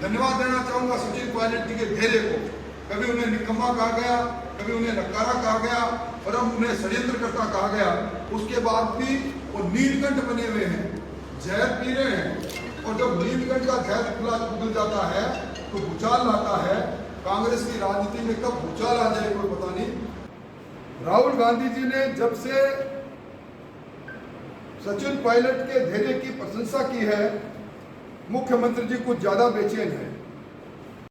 धन्यवाद देना चाहूंगा सचिन पायलट जी के धैर्य को। कभी उन्हें निकम्मा कहा गया, कभी उन्हें नकारा कहा गया और अब उन्हें षड्यंत्रकर्ता कहा गया। उसके बाद भी वो नीलकंठ बने हुए हैं, जहर पी रहे हैं। और जब नीलकंठ का जहर पिघल जाता है तो भूचाल लाता है। कांग्रेस की राजनीति में कब भूचाल आ जाए कोई पता नहीं। राहुल गांधी जी ने जब से सचिन पायलट के धैर्य की प्रशंसा की है, मुख्यमंत्री जी कुछ ज्यादा बेचैन है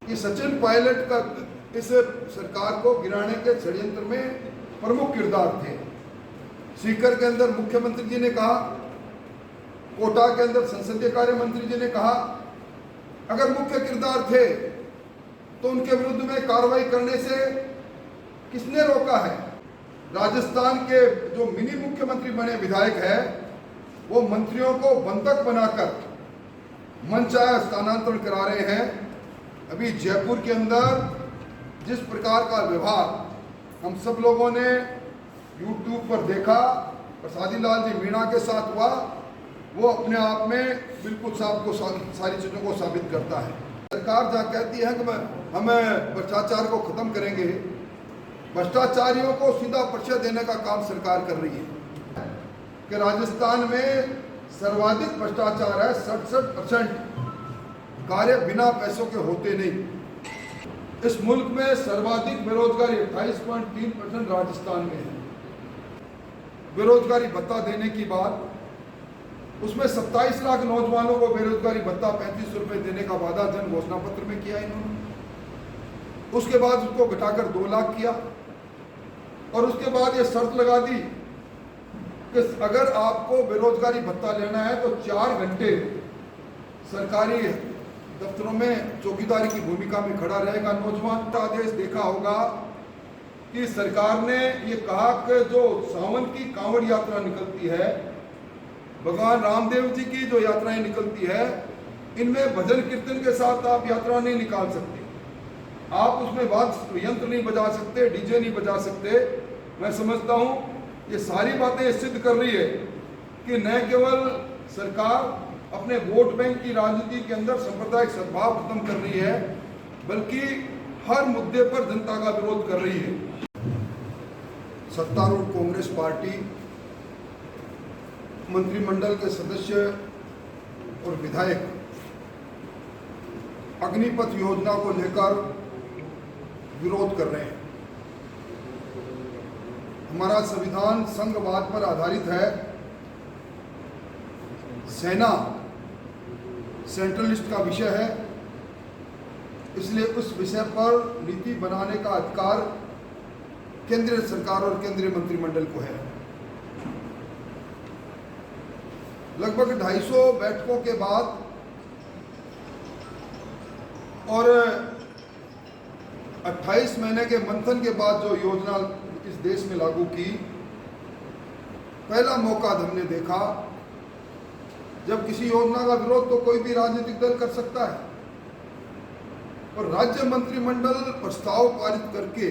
कि सचिन पायलट का इस सरकार को गिराने के षड्यंत्र में प्रमुख किरदार थे। सीकर के अंदर मुख्यमंत्री जी ने कहा, कोटा के अंदर संसदीय कार्य मंत्री जी ने कहा, अगर मुख्य किरदार थे तो उनके विरुद्ध में कार्रवाई करने से किसने रोका है। राजस्थान के जो मिनी मुख्यमंत्री बने विधायक है, वो मंत्रियों को बंधक बनाकर मनचाहा स्थानांतरण करा रहे हैं। अभी जयपुर के अंदर जिस प्रकार का व्यवहार हम सब लोगों ने YouTube पर देखा, प्रसादी लाल जी मीणा के साथ हुआ, वो अपने आप में बिल्कुल सारी चीज़ों को साबित करता है। सरकार जहाँ कहती है कि हम भ्रष्टाचार को खत्म करेंगे, भ्रष्टाचारियों को सीधा परिचय देने का काम सरकार कर रही है कि राजस्थान में सर्वाधिक भ्रष्टाचार है। 67% कार्य बिना पैसों के होते नहीं। इस मुल्क में सर्वाधिक बेरोजगारी 28.3% राजस्थान में है। बेरोजगारी भत्ता देने की बात, उसमें 27 लाख नौजवानों को बेरोजगारी भत्ता 35 रुपए देने का वादा जन घोषणा पत्र में किया इन्होंने। उसके बाद उसको घटाकर 2 लाख किया और उसके बाद ये शर्त लगा दी कि अगर आपको बेरोजगारी भत्ता लेना है तो 4 घंटे सरकारी दफ्तरों में चौकीदारी की भूमिका में खड़ा रहेगा नौजवान। आदेश देखा होगा कि सरकार ने ये कहा कि जो सावन की कांवड़ यात्रा निकलती है, भगवान रामदेव जी की जो यात्राएं निकलती है, इनमें भजन कीर्तन के साथ आप यात्रा नहीं निकाल सकते। आप उसमें वाद्य यंत्र नहीं बजा सकते, डीजे नहीं बजा सकते। मैं समझता हूँ ये सारी बातें सिद्ध कर रही है कि न केवल सरकार अपने वोट बैंक की राजनीति के अंदर सांप्रदायिक सद्भाव खत्म कर रही है, बल्कि हर मुद्दे पर जनता का विरोध कर रही है। सत्तारूढ़ कांग्रेस पार्टी मंत्रिमंडल के सदस्य और विधायक अग्निपथ योजना को लेकर विरोध कर रहे हैं। हमारा संविधान संघवाद पर आधारित है। सेना सेंट्रलिस्ट का विषय है, इसलिए उस विषय पर नीति बनाने का अधिकार केंद्रीय सरकार और केंद्रीय मंत्रिमंडल को है। लगभग 250 बैठकों के बाद और 28 महीने के मंथन के बाद जो योजना इस देश में लागू की, पहला मौका हमने देखा जब किसी योजना का विरोध तो कोई भी राजनीतिक दल कर सकता है, और राज्य मंत्रिमंडल प्रस्ताव पारित करके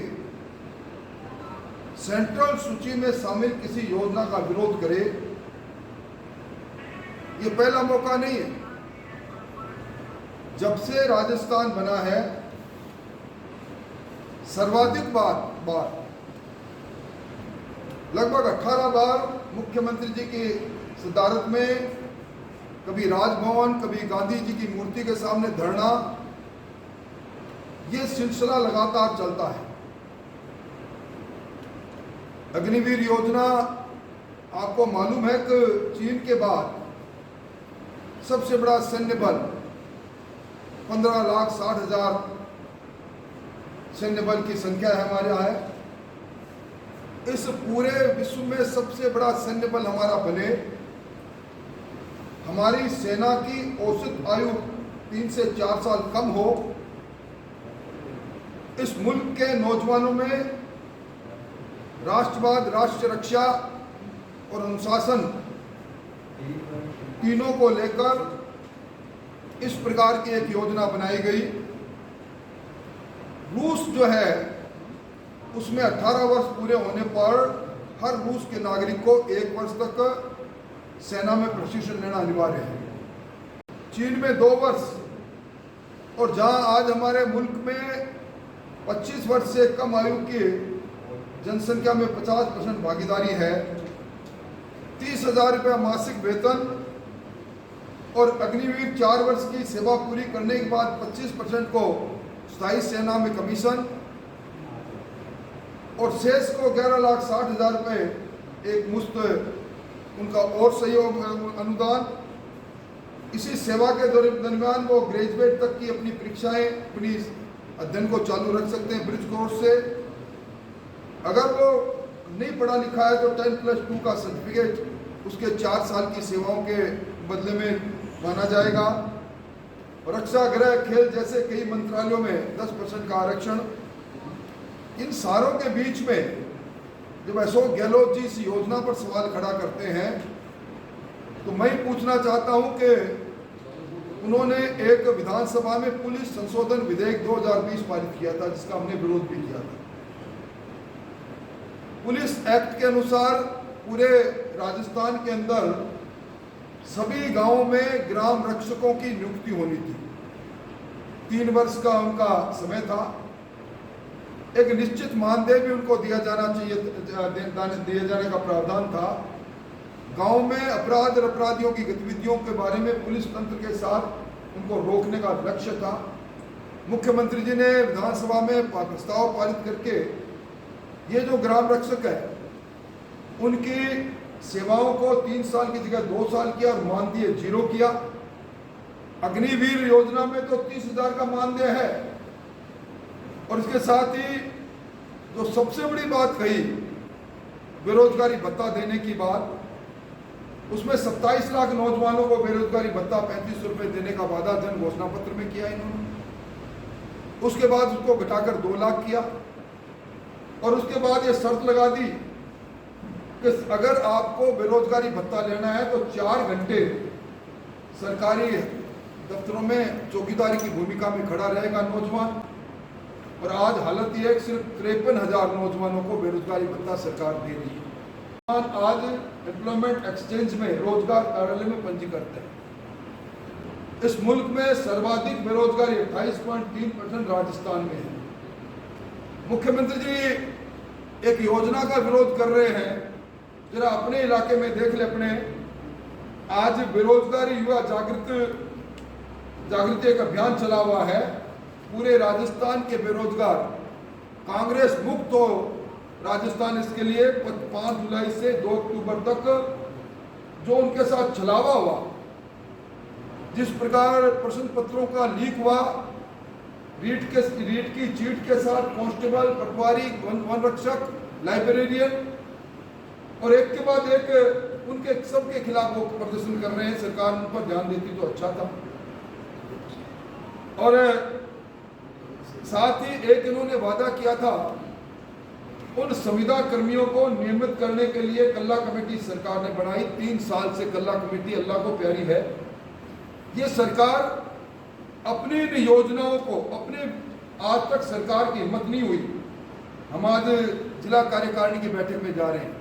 सेंट्रल सूची में शामिल किसी योजना का विरोध करे, ये पहला मौका नहीं है। जब से राजस्थान बना है, सर्वाधिक बार लगभग 18 बार मुख्यमंत्री जी की सदारत में कभी राजभवन, कभी गांधी जी की मूर्ति के सामने धरना, ये सिलसिला लगातार चलता है। अग्निवीर योजना, आपको मालूम है कि चीन के बाद सबसे बड़ा सैन्य बल 15,60,000 सैन्य बल की संख्या है हमारे यहाँ है। इस पूरे विश्व में सबसे बड़ा सैन्य बल हमारा बने, हमारी सेना की औसत आयु 3 से 4 साल कम हो, इस मुल्क के नौजवानों में राष्ट्रवाद, राष्ट्र रक्षा और अनुशासन तीनों को लेकर इस प्रकार की एक योजना बनाई गई। रूस जो है उसमें 18 वर्ष पूरे होने पर हर रूस के नागरिक को 1 वर्ष तक सेना में प्रशिक्षण लेना अनिवार्य है। चीन में 2 वर्ष और जहां आज हमारे मुल्क में 25 वर्ष से कम आयु की जनसंख्या में 50% भागीदारी है, 30,000 रुपया मासिक वेतन और अग्निवीर 4 वर्ष की सेवा पूरी करने के बाद 25% को स्थायी सेना में कमीशन और शेष को 11,60,000 रुपये एक मुफ्त उनका और सहयोग अनुदान। इसी सेवा के दरमियान वो ग्रेजुएट तक की अपनी परीक्षाएं, अपनी अध्ययन को चालू रख सकते हैं ब्रिज कोर्स से। अगर वो नहीं पढ़ा लिखा है तो 10+2 का सर्टिफिकेट उसके 4 साल की सेवाओं के बदले में माना जाएगा। रक्षा, गृह, खेल जैसे कई मंत्रालयों में 10% का आरक्षण। इन सारों के बीच में जब अशोक गहलोत जी इस योजना पर सवाल खड़ा करते हैं तो मैं पूछना चाहता हूं कि उन्होंने एक विधानसभा में पुलिस संशोधन विधेयक 2020 पारित किया था, जिसका हमने विरोध भी किया था। पुलिस एक्ट के अनुसार पूरे राजस्थान के अंदर सभी गांवों में ग्राम रक्षकों की नियुक्ति होनी थी। 3 वर्ष का उनका समय था। एक निश्चित मानदेय भी उनको दिया जाना चाहिए, दिए जाने का प्रावधान था। गांव में अपराध और अपराधियों की गतिविधियों के बारे में पुलिस तंत्र के साथ उनको रोकने का लक्ष्य था। मुख्यमंत्री जी ने विधानसभा में प्रस्ताव पारित करके ये जो ग्राम रक्षक है उनकी सेवाओं को 3 साल की जगह 2 साल किया और मानदेय 0 किया। अग्निवीर योजना में तो 30,000 का मानदेय है और इसके साथ ही जो सबसे बड़ी बात कही बेरोजगारी भत्ता देने की बात, उसमें 27 लाख नौजवानों को बेरोजगारी भत्ता 3500 रुपये देने का वादा जन घोषणा पत्र में किया इन्होंने। उसके बाद उसको घटाकर 2 लाख किया और उसके बाद ये शर्त लगा दी कि अगर आपको बेरोजगारी भत्ता लेना है तो 4 घंटे सरकारी दफ्तरों में चौकीदारी की भूमिका में खड़ा रहेगा नौजवान। और आज हालत यह है कि सिर्फ 53,000 नौजवानों को बेरोजगारी भत्ता सरकार दे रही है। आज एम्प्लॉयमेंट एक्सचेंज में रोजगार कार्यालय में पंजीकृत है। इस मुल्क में सर्वाधिक बेरोजगारी 28.3% राजस्थान में है। मुख्यमंत्री जी एक योजना का विरोध कर रहे हैं, जरा अपने इलाके में देख ले अपने। आज बेरोजगारी युवा जागृति एक अभियान चला हुआ है। पूरे राजस्थान के बेरोजगार कांग्रेस मुक्त हो राजस्थान, इसके लिए 5 जुलाई से 2 अक्टूबर तक जो उनके साथ छलावा हुआ, जिस प्रकार प्रश्न पत्रों का लीक हुआ, रीट की चीट के साथ कांस्टेबल, पटवारी, वन रक्षक, लाइब्रेरियन और एक के बाद एक उनके सबके खिलाफ वो प्रदर्शन कर रहे हैं। सरकार उन पर ध्यान देती तो अच्छा था। और साथ ही एक इन्होंने वादा किया था, उन संविदा कर्मियों को नियमित करने के लिए कल्ला कमेटी सरकार ने बनाई। 3 साल से कल्ला कमेटी अल्लाह को प्यारी है। ये सरकार अपनी इन योजनाओं को, अपने आज तक सरकार की हिम्मत नहीं हुई। हम आज जिला कार्यकारिणी की बैठक में जा रहे हैं।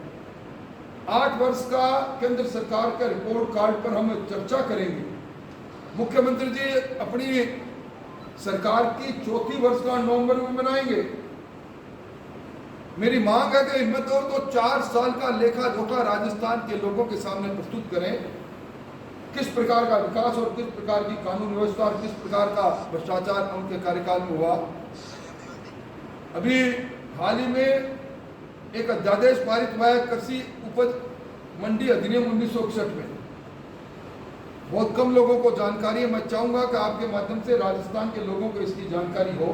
8 वर्ष का केंद्र सरकार का रिपोर्ट कार्ड पर हम चर्चा करेंगे। मुख्यमंत्री जी अपनी सरकार की 4थी वर्षगांठ नवंबर में मनाएंगे। मेरी मांग है कि हिम्मत हो तो 4 साल का लेखा जोखा राजस्थान के लोगों के सामने प्रस्तुत करें। किस प्रकार का विकास और किस प्रकार की कानून व्यवस्था और किस प्रकार का भ्रष्टाचार उनके कार्यकाल में हुआ। अभी हाल ही में एक अध्यादेश पारित हुआ है कृषि उपज मंडी अधिनियम 1961 में। बहुत कम लोगों को जानकारी है। मैं चाहूंगा कि आपके माध्यम से राजस्थान के लोगों को इसकी जानकारी हो।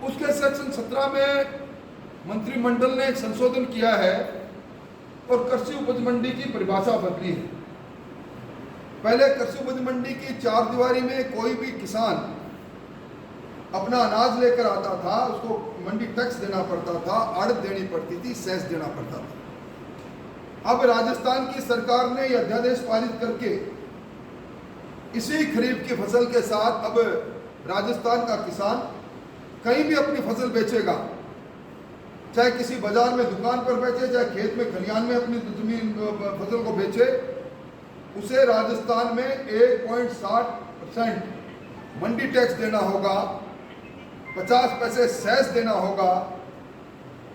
उसके सेक्शन 17 में मंत्रिमंडल ने एक संशोधन किया है और कृषि उपज मंडी की परिभाषा बदली है। पहले कृषि उपज मंडी की 4 दीवारी में कोई भी किसान अपना अनाज लेकर आता था, उसको मंडी टैक्स देना पड़ता था, आड़त देनी पड़ती थी, सेस देना पड़ता था। अब राजस्थान की सरकार ने यह अध्यादेश पारित करके इसी खरीफ की फसल के साथ अब राजस्थान का किसान कहीं भी अपनी फसल बेचेगा, चाहे किसी बाजार में दुकान पर बेचे, चाहे खेत में खलिहान में अपनी जमीन फसल को बेचे, उसे राजस्थान में 1.60% मंडी टैक्स देना होगा, 50 पैसे सेस देना होगा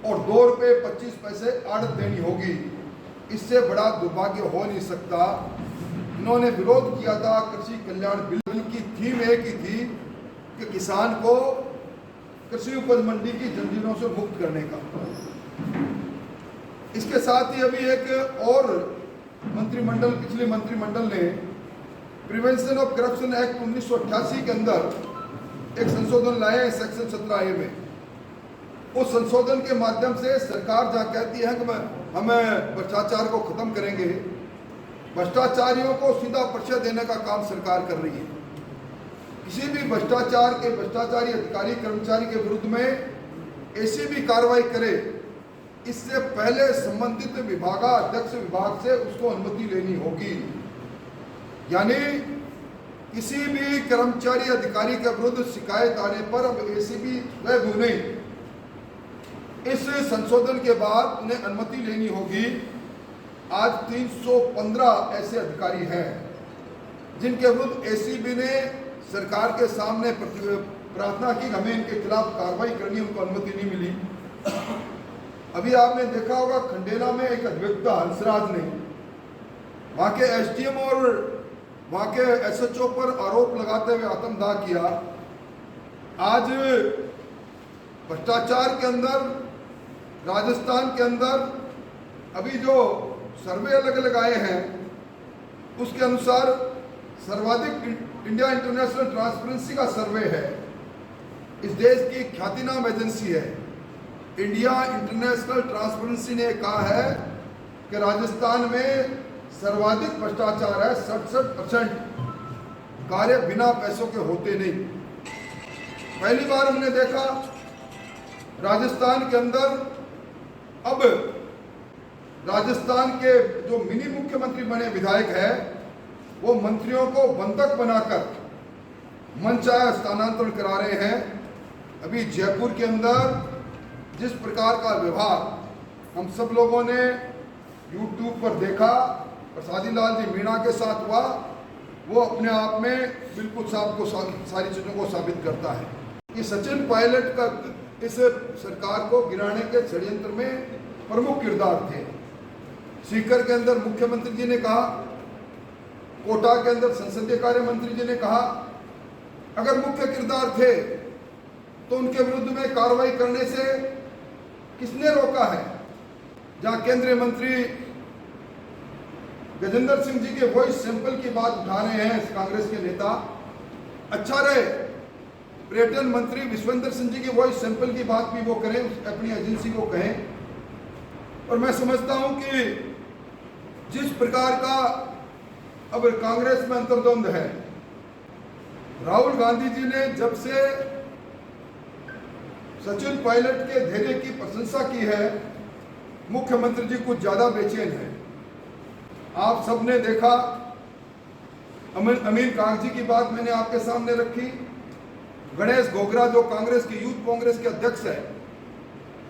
और 2 रुपये 25 पैसे आड़त देनी होगी। इससे बड़ा दुर्भाग्य हो नहीं सकता। इन्होंने विरोध किया था कृषि कल्याण बिल की थीम एक ही थी कि किसान को कृषि उपज मंडी की जंजीरों से मुक्त करने का। इसके साथ ही अभी एक और मंत्रिमंडल, पिछले मंत्रिमंडल ने प्रिवेंशन ऑफ करप्शन एक्ट 1988 के अंदर एक संशोधन लाए हैं सेक्शन 17A में। उस संशोधन के माध्यम से सरकार जहाँ कहती है कि हम भ्रष्टाचार को खत्म करेंगे, भ्रष्टाचारियों को सीधा पर्चा देने का काम सरकार कर रही है। किसी भी भ्रष्टाचारी अधिकारी कर्मचारी के विरुद्ध में ऐसी भी कार्रवाई करे, इससे पहले संबंधित विभागाध्यक्ष विभाग से उसको अनुमति लेनी होगी। यानी किसी भी कर्मचारी अधिकारी के विरुद्ध शिकायत आने पर अब एसीबी वैध नहीं, इस संशोधन के बाद उन्हें अनुमति लेनी होगी। आज 315 ऐसे अधिकारी हैं जिनके विरुद्ध एसीबी ने सरकार के सामने प्रार्थना की, हमें इनके खिलाफ कार्रवाई करनी, उनको अनुमति नहीं मिली। अभी आपने देखा होगा खंडेला में एक अधिवक्ता हंसराज ने वहां के एसडीएम और वहां के एसएचओ पर आरोप लगाते हुए आत्मदाह किया। आज भ्रष्टाचार के अंदर राजस्थान के अंदर अभी जो सर्वे अलग अलग आए हैं उसके अनुसार सर्वाधिक इंडिया इंटरनेशनल ट्रांसपेरेंसी का सर्वे है। इस देश की ख्यातिनाम एजेंसी है इंडिया इंटरनेशनल ट्रांसपेरेंसी ने कहा है कि राजस्थान में सर्वाधिक भ्रष्टाचार है। 67% कार्य बिना पैसों के होते नहीं। पहली बार हमने देखा राजस्थान के अंदर अब राजस्थान के जो मिनी मुख्यमंत्री बने विधायक है वो मंत्रियों को बंधक बनाकर मनचाहा स्थानांतरण करा रहे हैं। अभी जयपुर के अंदर जिस प्रकार का व्यवहार हम सब लोगों ने YouTube पर देखा, प्रसादी लाल जी मीणा के साथ हुआ, वो अपने आप में बिल्कुल सारी चीज़ों को साबित करता है कि सचिन पायलट का इस सरकार को गिराने के षड्यंत्र में प्रमुख किरदार थे। सीकर के अंदर मुख्यमंत्री जी ने कहा, कोटा के अंदर संसदीय कार्य मंत्री जी ने कहा, अगर मुख्य किरदार थे तो उनके विरुद्ध में कार्रवाई करने से किसने रोका है। जहां केंद्रीय मंत्री गजेंद्र सिंह जी के वॉइस सैंपल की बात उठा रहे हैं कांग्रेस के नेता, अच्छा रहे पर्यटन मंत्री विश्वेंद्र सिंह जी की वॉइस सैंपल की बात भी वो करें, अपनी एजेंसी को कहें। और मैं समझता हूं कि जिस प्रकार का अब कांग्रेस में अंतर्द्वंद है, राहुल गांधी जी ने जब से सचिन पायलट के धैर्य की प्रशंसा की है, मुख्यमंत्री जी कुछ ज्यादा बेचैन है। आप सबने देखा अमीर कागजी की बात मैंने आपके सामने रखी। गणेश घोगरा जो कांग्रेस की यूथ कांग्रेस के अध्यक्ष है,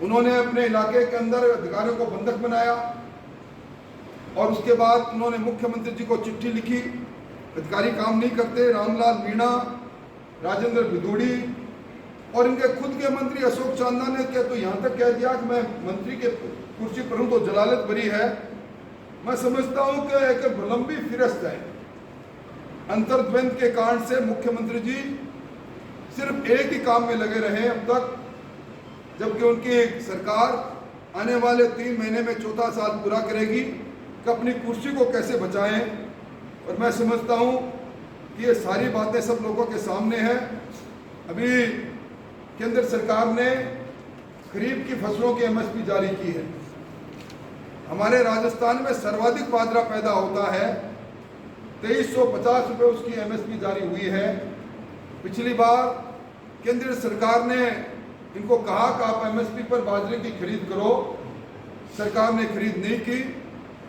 उन्होंने अपने इलाके के अंदर अधिकारियों को बंधक बनाया और उसके बाद उन्होंने मुख्यमंत्री जी को चिट्ठी लिखी, अधिकारी काम नहीं करते। रामलाल मीणा, राजेंद्र भिदुड़ी और इनके खुद के मंत्री अशोक चांदा ने क्या तो यहाँ तक कह दिया कि मैं मंत्री के कुर्सी पर हूँ तो जलालत भरी है। मैं समझता हूँ कि एक लंबी फिरस्त है। अंतर्द्वंद के कारण से मुख्यमंत्री जी सिर्फ एक ही काम में लगे रहे अब तक, जबकि उनकी सरकार आने वाले 3 महीने में चौथा साल पूरा करेगी कि अपनी कुर्सी को कैसे बचाएं। और मैं समझता हूं कि ये सारी बातें सब लोगों के सामने हैं। अभी केंद्र सरकार ने खरीफ की फसलों की एमएसपी जारी की है। हमारे राजस्थान में सर्वाधिक बाजरा पैदा होता है, 2350 रुपये उसकी एमएसपी जारी हुई है। पिछली बार केंद्र सरकार ने इनको कहा कि आप एमएसपी पर बाजरे की खरीद करो, सरकार ने खरीद नहीं की।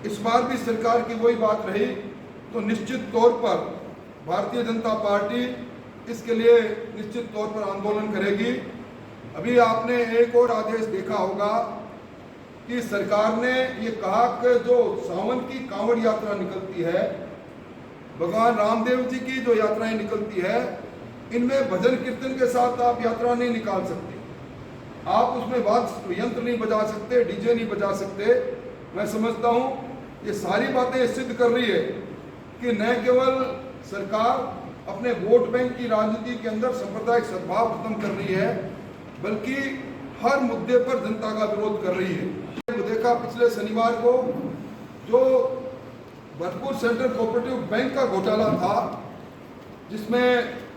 इस बार भी सरकार की वही बात रही, तो निश्चित तौर पर भारतीय जनता पार्टी इसके लिए निश्चित तौर पर आंदोलन करेगी। अभी आपने एक और आदेश देखा होगा कि सरकार ने ये कहा कि जो सावन की कांवड़ यात्रा निकलती है, भगवान रामदेव जी की जो यात्राएं निकलती है, इनमें भजन कीर्तन के साथ आप यात्रा नहीं निकाल सकते, आप उसमें वाद्य यंत्र नहीं बजा सकते, डीजे नहीं बजा सकते। मैं समझता हूँ ये सारी बातें सिद्ध कर रही है कि न केवल सरकार अपने वोट बैंक की राजनीति के अंदर सांप्रदायिक सद्भाव खत्म कर रही है, बल्कि हर मुद्दे पर जनता का विरोध कर रही है। देखा पिछले शनिवार को जो भरतपुर सेंट्रल कोऑपरेटिव बैंक का घोटाला था, जिसमें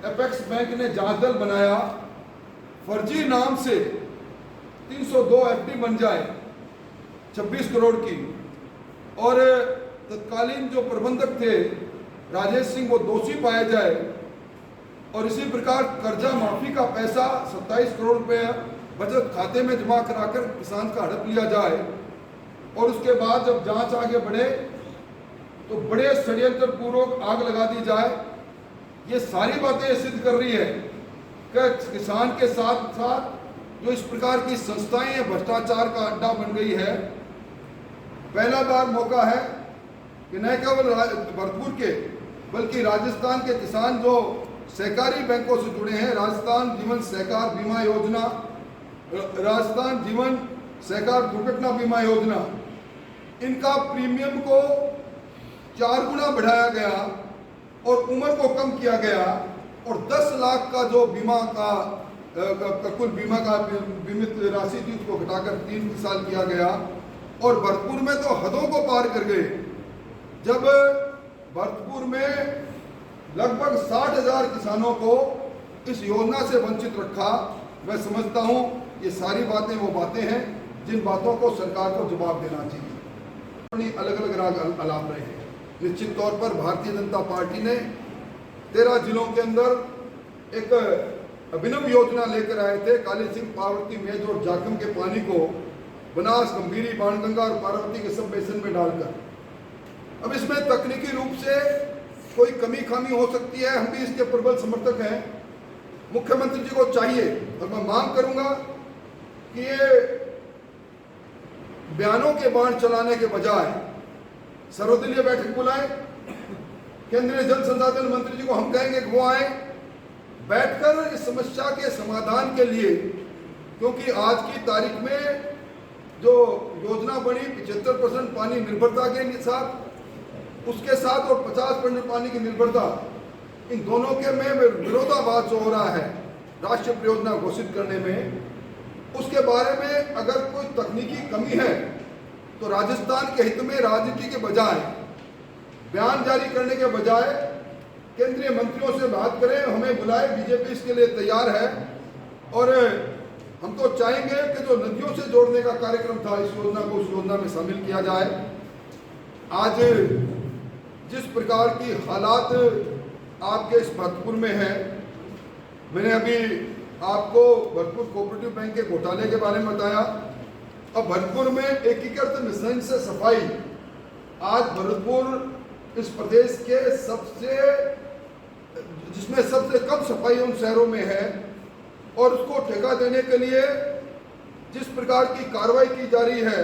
एपेक्स बैंक ने जांच दल बनाया, फर्जी नाम से 302 एफडी बन जाए 26 करोड़ की, और तत्कालीन जो प्रबंधक थे राजेश सिंह वो दोषी पाया जाए, और इसी प्रकार कर्जा माफी का पैसा 27 करोड़ रुपए बचत खाते में जमा कराकर किसान का हड़प लिया जाए, और उसके बाद जब जांच आगे बढ़े तो बड़े षड्यंत्र पूर्वक आग लगा दी जाए। ये सारी बातें सिद्ध कर रही है कि किसान के साथ साथ जो इस प्रकार की संस्थाएं हैं भ्रष्टाचार का अड्डा बन गई है। पहला बार मौका है कि न केवल भरतपुर के बल्कि राजस्थान के किसान जो सहकारी बैंकों से जुड़े हैं, राजस्थान जीवन सहकार बीमा योजना, राजस्थान जीवन सहकार दुर्घटना बीमा योजना, इनका प्रीमियम को 4 गुना बढ़ाया गया और उम्र को कम किया गया, और 10 लाख का जो बीमा का कुल बीमा का बीमित राशि थी उसको घटाकर 3 साल किया गया। और भरतपुर में तो हदों को पार कर गए, जब भरतपुर में लगभग 60,000 किसानों को इस योजना से वंचित रखा। मैं समझता हूँ ये सारी बातें वो बातें हैं जिन बातों को सरकार को जवाब देना चाहिए। अलग अलग राग अलाप रहे हैं। निश्चित तौर पर भारतीय जनता पार्टी ने 13 जिलों के अंदर एक अभिनव योजना लेकर आए थे, काली सिंह, पार्वती, मेज और जाखम के पानी को बनास, गंभीरी, बाणगंगा और पार्वती के सब बेसिन में डालकर। अब इसमें तकनीकी रूप से कोई कमी खामी हो सकती है, हम भी इसके प्रबल समर्थक हैं। मुख्यमंत्री जी को चाहिए, और मैं मांग करूंगा कि ये बयानों के बाण चलाने के बजाय सर्वदलीय बैठक बुलाएं। केंद्रीय जल संसाधन मंत्री जी को हम कहेंगे कि वो आए, बैठकर इस समस्या के समाधान के लिए, क्योंकि आज की तारीख में जो योजना बनी 75% पानी निर्भरता के साथ, उसके साथ और 50% पानी की निर्भरता, इन दोनों के में विरोधाभास जो हो रहा है राष्ट्रीय परियोजना घोषित करने में, उसके बारे में अगर कोई तकनीकी कमी है तो राजस्थान के हित में राजनीति के बजाय, बयान जारी करने के बजाय केंद्रीय मंत्रियों से बात करें, हमें बुलाए। बीजेपी इसके लिए तैयार है, और हम तो चाहेंगे कि जो नदियों से जोड़ने का कार्यक्रम था इस योजना को उस योजना में शामिल किया जाए। आज जिस प्रकार की हालात आपके इस भरतपुर में है, मैंने अभी आपको भरतपुर कोऑपरेटिव बैंक के घोटाले के बारे में बताया। अब भरतपुर में एकीकृत मिशन से सफाई, आज भरतपुर इस प्रदेश के जिसमें सबसे कम सफाई उन शहरों में है, और उसको ठेका देने के लिए जिस प्रकार की कार्रवाई की जा रही है,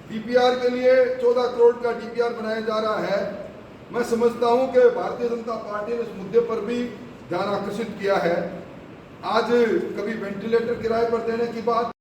डीपीआर के लिए 14 करोड़ का डीपीआर बनाया जा रहा है। मैं समझता हूं कि भारतीय जनता पार्टी ने इस मुद्दे पर भी ध्यान आकर्षित किया है। आज कभी वेंटिलेटर किराए पर देने की बात